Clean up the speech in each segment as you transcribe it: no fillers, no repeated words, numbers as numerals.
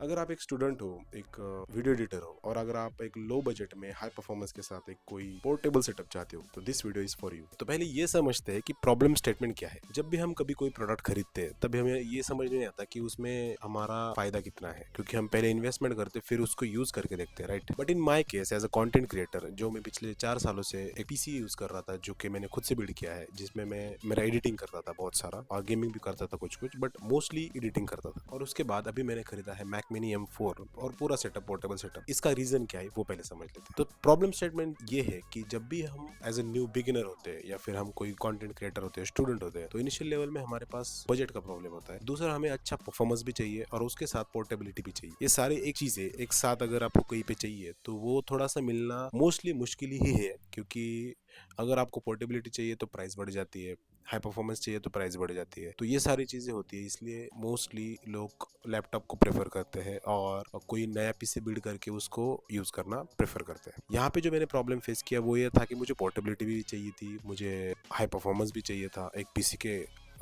अगर आप एक स्टूडेंट हो, एक वीडियो एडिटर हो और अगर आप एक लो बजट में हाई परफॉर्मेंस के साथ एक कोई पोर्टेबल सेटअप चाहते हो तो this video is for you. तो पहले ये समझते हैं कि प्रॉब्लम स्टेटमेंट क्या है। जब भी हम कभी कोई प्रोडक्ट खरीदते हैं तभी हमें ये समझ नहीं आता कि उसमें हमारा फायदा कितना है, क्योंकि हम पहले इन्वेस्टमेंट करते फिर उसको यूज करके देखते हैं, right. But in my case as a content creator, जो मैं पिछले 4 सालों से एक पीसी यूज कर रहा था जो कि मैंने खुद से बिल्ड किया है, जिसमें मैं मेरा एडिटिंग करता था बहुत सारा और गेमिंग भी करता था कुछ कुछ, बट मोस्टली एडिटिंग करता था। और उसके बाद अभी मैंने खरीदा है मैक मिनी M4 और पूरा सेटअप पोर्टेबल सेटअप। इसका रीजन क्या है वो पहले समझ लेते हैं। तो प्रॉब्लम स्टेटमेंट ये है कि जब भी हम एज ए न्यू बिगिनर होते हैं या फिर हम कोई कंटेंट क्रिएटर होते हैं, स्टूडेंट होते हैं, तो इनिशियल लेवल में हमारे पास बजट का प्रॉब्लम होता है। दूसरा, हमें अच्छा परफॉर्मेंस भी चाहिए और उसके साथ पोर्टेबिलिटी भी चाहिए। ये सारे एक चीजें एक साथ अगर आपको कहीं पे चाहिए तो वो थोड़ा सा मिलना मोस्टली मुश्किल ही है, क्योंकि अगर आपको पोर्टेबिलिटी चाहिए तो प्राइस बढ़ जाती है, हाई परफॉर्मेंस चाहिए तो प्राइस बढ़ जाती है। तो ये सारी चीज़ें होती है, इसलिए मोस्टली लोग लैपटॉप को प्रेफर करते हैं और कोई नया पीसी बिल्ड करके उसको यूज़ करना प्रेफर करते हैं। यहाँ पे जो मैंने प्रॉब्लम फेस किया वो ये था कि मुझे पोर्टेबिलिटी भी चाहिए थी, मुझे हाई परफॉर्मेंस भी चाहिए था एक पीसी के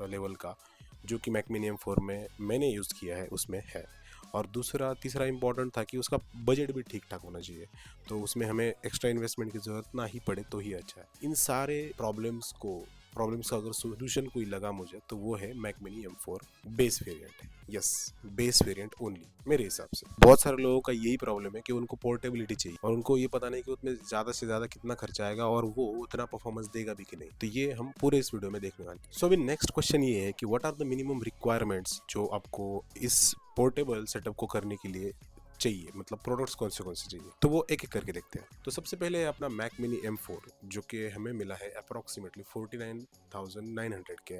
लेवल का, जो कि मैक मिनी M4 में मैंने यूज़ किया है उसमें है। और दूसरा तीसरा इंपॉर्टेंट था कि उसका बजट भी ठीक ठाक होना चाहिए, तो उसमें हमें एक्स्ट्रा इन्वेस्टमेंट की ज़रूरत ना ही पड़े तो ही अच्छा है। इन सारे प्रॉब्लम्स का अगर सोल्यूशन कोई लगा मुझे तो वो है Mac mini M4 base variant. Yes, base variant only. मेरे हिसाब से बहुत सारे लोगों का यही प्रॉब्लम है कि उनको पोर्टेबिलिटी चाहिए और उनको ये पता नहीं कि उसमें ज़्यादा से ज़्यादा कितना खर्चा आएगा और वो उतना परफॉर्मेंस देगा भी कि नहीं। तो ये हम पूरे इस वीडियो में देखने वाले। सो अभी नेक्स्ट क्वेश्चन ये है कि what are the minimum requirements जो आपको इस पोर्टेबल सेटअप को करने के लिए चाहिए, मतलब प्रोडक्ट्स कौन से चाहिए। तो वो एक एक करके देखते हैं। तो सबसे पहले है अपना मैक मिनी M4, जो कि हमें मिला है अप्रोक्सीमेटली 49,900 के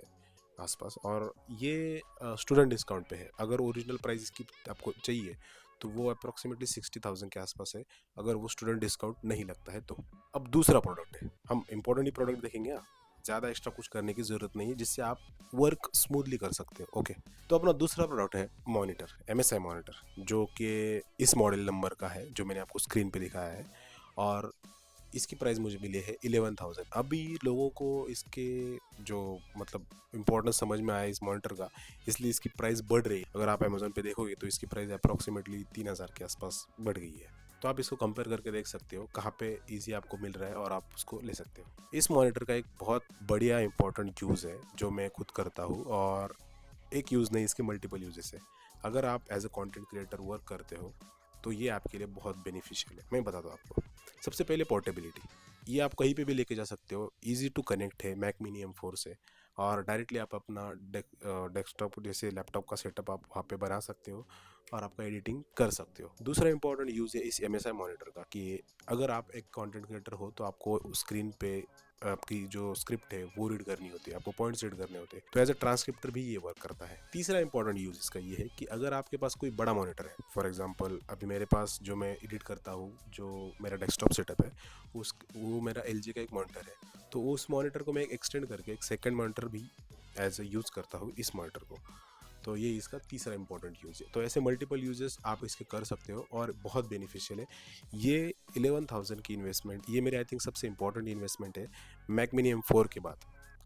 आसपास, और ये स्टूडेंट डिस्काउंट पे है। अगर ओरिजिनल प्राइस इसकी आपको चाहिए तो वो अप्रोक्सीमेटली 60,000 के आसपास है, अगर वो स्टूडेंट डिस्काउंट नहीं लगता है तो। अब दूसरा प्रोडक्ट है, हम इंपॉर्टेंट ही प्रोडक्ट देखेंगे। ज़्यादा एक्स्ट्रा कुछ करने की ज़रूरत नहीं है, जिससे आप वर्क स्मूथली कर सकते हो। ओके, तो अपना दूसरा प्रोडक्ट है मॉनिटर, MSI मॉनिटर, जो कि इस मॉडल नंबर का है जो मैंने आपको स्क्रीन पे दिखाया है, और इसकी प्राइस मुझे मिली है 11,000। अभी लोगों को इसके जो मतलब इम्पोर्टेंस समझ में आया इस मॉनिटर का, इसलिए इसकी प्राइस बढ़ रही है। अगर आप अमेजोन पे देखोगे तो इसकी प्राइस अप्रोक्सीमेटली 3,000 के आसपास बढ़ गई है। तो आप इसको कंपेयर करके देख सकते हो कहाँ पे इजी आपको मिल रहा है और आप उसको ले सकते हो। इस मॉनिटर का एक बहुत बढ़िया इंपॉर्टेंट यूज़ है जो मैं खुद करता हूँ, और एक यूज़ नहीं, इसके मल्टीपल यूजेस है। अगर आप as a content creator work करते हो तो ये आपके लिए बहुत बेनिफिशियल है। मैं बताता हूँ आपको। सबसे पहले पोर्टेबिलिटी, ये आप कहीं पे भी लेके जा सकते हो, इजी टू कनेक्ट है मैक मिनी M4 से, और डायरेक्टली आप अपना डेस्कटॉप जैसे लैपटॉप का सेटअप आप वहाँ पे बना सकते हो और आपका एडिटिंग कर सकते हो। दूसरा इंपॉर्टेंट यूज़ है इस MSI मॉनिटर का, कि अगर आप एक कंटेंट क्रिएटर हो तो आपको स्क्रीन पे आपकी जो स्क्रिप्ट है वो रीड करनी होती है, आपको पॉइंट्स रीड करने होते हैं, तो एज अ ट्रांसक्रिप्टर भी ये वर्क करता है। तीसरा इंपॉर्टेंट यूज इसका ये है कि अगर आपके पास कोई बड़ा मॉनिटर है, फॉर एग्जांपल अभी मेरे पास जो मैं एडिट करता हूँ, जो मेरा डेस्कटॉप सेटअप है, वो मेरा LG का एक मॉनिटर है, तो उस मॉनिटर को मैं एक्सटेंड करके एक सेकेंड मॉनिटर भी एज ए यूज़ करता हूँ इस मॉनिटर को। तो ये इसका तीसरा इंपॉर्टेंट यूज़ है। तो ऐसे मल्टीपल यूजेस आप इसके कर सकते हो और बहुत बेनिफिशियल है। ये 11,000 की इन्वेस्टमेंट, ये मेरे आई थिंक सबसे इंपॉर्टेंट इन्वेस्टमेंट है मैक मिनी M4 के बाद,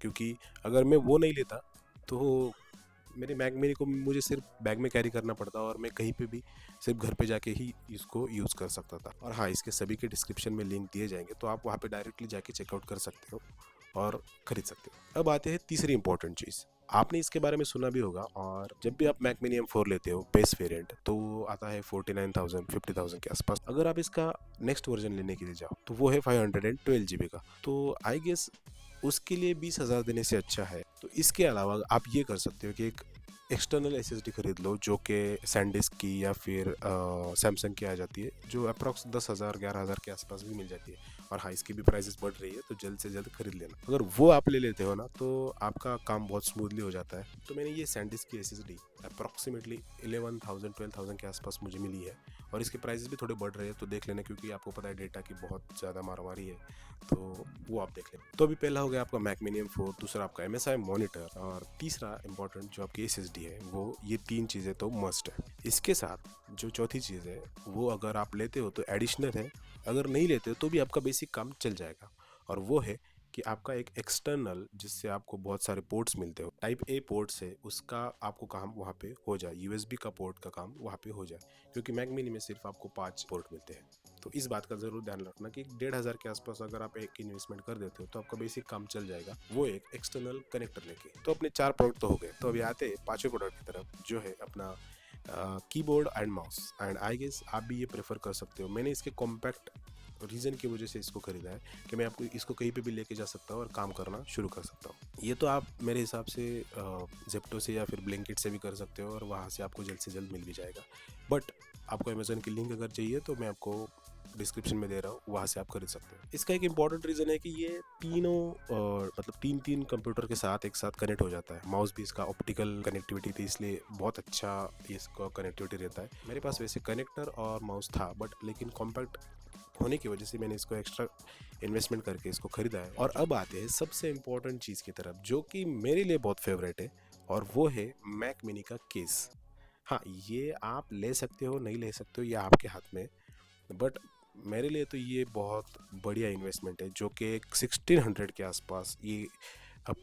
क्योंकि अगर मैं वो नहीं लेता तो मेरे मैक मिनी को मुझे सिर्फ बैग में कैरी करना पड़ता और मैं कहीं पे भी सिर्फ घर पे जाके ही इसको यूज़ कर सकता था। और हाँ, इसके सभी के डिस्क्रिप्शन में लिंक दिए जाएंगे, तो आप वहाँ पे डायरेक्टली जाके चेकआउट कर सकते हो और ख़रीद सकते हो। अब आते हैं तीसरी इंपॉर्टेंट चीज़, आपने इसके बारे में सुना भी होगा, और जब भी आप मैक मिनी M4 लेते हो बेस वेरिएंट तो वो आता है 49,000 50,000 के आसपास। अगर आप इसका नेक्स्ट वर्जन लेने के लिए जाओ तो वो है 512 GB का, तो आई गेस उसके लिए 20,000 देने से अच्छा है। तो इसके अलावा आप ये कर सकते हो कि एक एक्सटर्नल SSD खरीद लो, जो कि सैनडिस्क की या फिर सैमसंग की आ जाती है, जो अप्रॉक्स 10,000 11,000 के आसपास भी मिल जाती है। और हाँ, इसकी भी प्राइसेस बढ़ रही है, तो जल्द से जल्द खरीद लेना। अगर वो आप ले लेते हो ना तो आपका काम बहुत स्मूथली हो जाता है। तो मैंने ये सैनडिस्क की SSD अप्रॉक्सीमेटली 11,000 12,000 के आसपास मुझे मिली है, और इसके प्राइसेस भी थोड़े बढ़ रहे हैं, तो देख लेना, क्योंकि आपको पता है डेटा की बहुत ज़्यादा मारामारी है, तो वो आप देख लेना। तो अभी पहला हो गया आपका मैक मिनी M4, दूसरा आपका MSI मॉनिटर, और तीसरा इंपॉर्टेंट जो आपकी SSD है वो। ये तीन चीज़ें तो मस्ट है। इसके साथ जो चौथी चीज़ है वो अगर आप लेते हो तो एडिशनल है, अगर नहीं लेते हो तो भी आपका बेसिक काम चल जाएगा, और वो है कि आपका एक एक्सटर्नल जिससे आपको बहुत सारे पोर्ट्स मिलते हो, टाइप ए पोर्ट से उसका आपको काम वहाँ पे हो जाए, यूएसबी का पोर्ट का काम वहाँ पे हो जाए, क्योंकि मैक मिनी में सिर्फ आपको 5 पोर्ट मिलते हैं। तो इस बात का ज़रूर ध्यान रखना कि 1,500 के आसपास अगर आप एक इन्वेस्टमेंट कर देते हो तो आपका बेसिक काम चल जाएगा, वो एक एक्सटर्नल कनेक्टर लेके। तो अपने 4 प्रोडक्ट तो हो गए, तो अभी आते हैं 5वें प्रोडक्ट की तरफ, जो है अपना keyboard and mouse. And I guess आप भी ये प्रेफर कर सकते हो। मैंने इसके कॉम्पैक्ट रीज़न की वजह से इसको खरीदा है कि मैं आपको इसको कहीं पे भी लेके जा सकता हूँ और काम करना शुरू कर सकता हूँ। ये तो आप मेरे हिसाब से जेप्टो से या फिर ब्लिंकिट से भी कर सकते हो और वहाँ से आपको जल्द से जल्द मिल भी जाएगा। बट आपको अमेजोन की लिंक अगर चाहिए तो मैं आपको डिस्क्रिप्शन में दे रहा हूँ, वहाँ से आप खरीद सकते हो। इसका एक इंपॉर्टेंट रीज़न है कि ये तीनों मतलब तीन कंप्यूटर के साथ एक साथ कनेक्ट हो जाता है। माउस भी इसका ऑप्टिकल कनेक्टिविटी थी, इसलिए बहुत अच्छा इसका कनेक्टिविटी रहता है। मेरे पास वैसे कनेक्टर और माउस था, बट लेकिन कॉम्पैक्ट होने की वजह से मैंने इसको एक्स्ट्रा इन्वेस्टमेंट करके इसको खरीदा है। और अब आते हैं सबसे इम्पोर्टेंट चीज़ की तरफ, जो कि मेरे लिए बहुत फेवरेट है, और वो है मैक मिनी का केस। हाँ, ये आप ले सकते हो, नहीं ले सकते हो, ये आपके हाथ में, बट मेरे लिए तो ये बहुत बढ़िया इन्वेस्टमेंट है, जो कि 1600 के आसपास ये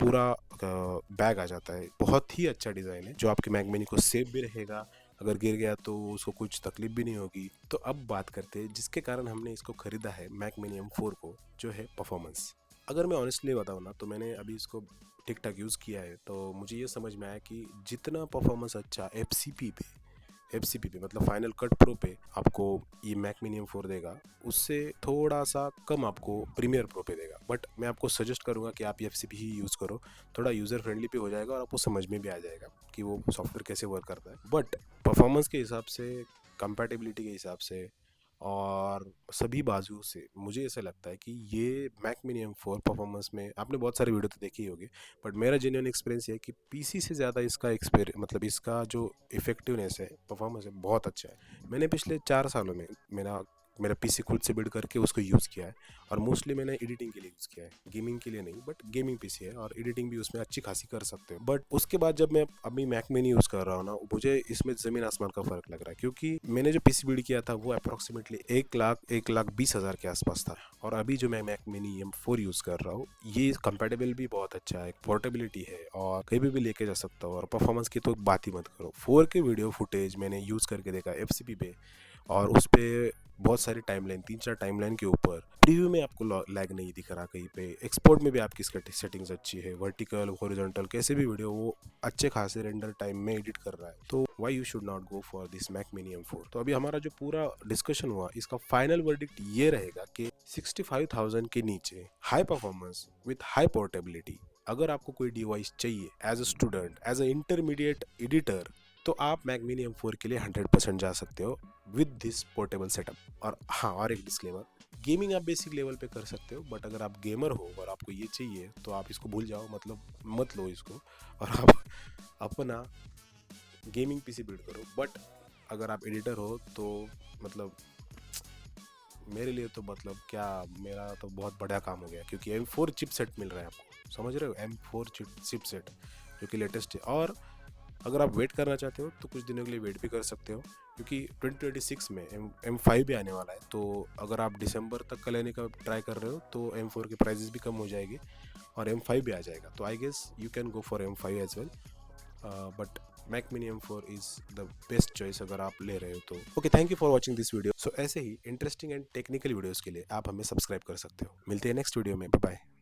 पूरा बैग आ जाता है। बहुत ही अच्छा डिज़ाइन है, जो आपके मैक मिनी को सेफ भी रहेगा, अगर गिर गया तो उसको कुछ तकलीफ भी नहीं होगी। तो अब बात करते हैं जिसके कारण हमने इसको खरीदा है, मैक मिनी M4 को, जो है परफॉर्मेंस। अगर मैं ऑनेस्टली बताऊँ ना, तो मैंने अभी इसको ठीक ठाक यूज़ किया है, तो मुझे ये समझ में आया कि जितना परफॉर्मेंस अच्छा एफसीपी पे मतलब फाइनल कट प्रो पे आपको ये मैक मिनी M4 देगा, उससे थोड़ा सा कम आपको प्रीमियर प्रो पे देगा। बट मैं आपको सजेस्ट करूँगा कि आप एफसीपी ही यूज़ करो, थोड़ा यूज़र फ्रेंडली भी हो जाएगा और आपको समझ में भी आ जाएगा कि वो सॉफ्टवेयर कैसे वर्क करता है। बट परफॉर्मेंस के हिसाब से, कंपैटिबिलिटी के हिसाब से और सभी बाजुओं से मुझे ऐसा लगता है कि ये मैक मिनी M4 परफॉर्मेंस में, आपने बहुत सारे वीडियो तो देखी ही होगी, बट मेरा जेन्युइन एक्सपीरियंस ये है कि पीसी से ज़्यादा इसका मतलब इसका जो इफेक्टिवनेस है, परफॉर्मेंस है, बहुत अच्छा है। मैंने पिछले 4 सालों में मेरा पीसी खुद से बिल्ड करके उसको यूज़ किया है, और मोस्टली मैंने एडिटिंग के लिए यूज़ किया है, गेमिंग के लिए नहीं, बट गेमिंग पीसी है और एडिटिंग भी उसमें अच्छी खासी कर सकते हो। बट उसके बाद जब मैं अभी मैक मिनी यूज़ कर रहा हूँ ना, मुझे इसमें ज़मीन आसमान का फ़र्क लग रहा है, क्योंकि मैंने जो पीसी बिल्ड किया था वो अप्रॉक्सीमेटली 1,20,000 के आसपास था, और अभी जो मैं मैक मिनी M4 यूज़ कर रहा हूँ, ये कंपेटेबल भी बहुत अच्छा है, पोर्टेबिलिटी है और कहीं भी लेके जा सकता हूँ, और परफॉर्मेंस की तो बात ही मत करो। 4K वीडियो फुटेज मैंने यूज़ करके देखा एफसीपी पे, और उस पर बहुत सारी टाइमलाइन, 3-4 टाइमलाइन के ऊपर प्रीव्यू में आपको लैग नहीं दिख रहा कहीं पे। एक्सपोर्ट में भी आपकी सेटिंग्स अच्छी है, वर्टिकल हॉरिजॉन्टल कैसे भी वीडियो वो अच्छे खासे रेंडर टाइम में एडिट कर रहा है। तो why you should not go for this Mac mini M4। तो अभी हमारा जो पूरा डिस्कशन हुआ, इसका फाइनल वर्डिक्ट ये रहेगा कि 65,000 के नीचे high performance with high portability अगर आपको कोई डिवाइस चाहिए as a student, as a intermediate editor, तो आप मैक मिनी M4 के लिए 100% जा सकते हो विद दिस पोर्टेबल सेटअप। और हाँ, और एक डिस्क्लेमर, गेमिंग आप बेसिक लेवल पे कर सकते हो, बट अगर आप गेमर हो और आपको ये चाहिए तो आप इसको भूल जाओ, मतलब मत लो इसको, और आप अपना गेमिंग पीसी बिल्ड करो। बट अगर आप एडिटर हो तो मतलब मेरे लिए तो मतलब क्या, मेरा तो बहुत बड़ा काम हो गया, क्योंकि M4 चिपसेट मिल रहा है आपको, समझ रहे हो, M4 चिपसेट जो कि लेटेस्ट है। और अगर आप वेट करना चाहते हो तो कुछ दिनों के लिए वेट भी कर सकते हो, क्योंकि 2026 में M5 भी आने वाला है। तो अगर आप दिसंबर तक का लेने का ट्राई कर रहे हो तो M4 के प्राइजेस भी कम हो जाएंगे और M5 भी आ जाएगा। तो I guess you can go for M5 as well, but Mac mini M4 is the best choice अगर आप ले रहे हो तो। Okay, thank you for watching this video. So ऐसे ही इंटरेस्टिंग एंड टेक्निकल वीडियोज़ के लिए आप हमें सब्सक्राइब कर सकते हो। मिलते हैं नेक्स्ट वीडियो में, बाय बाय।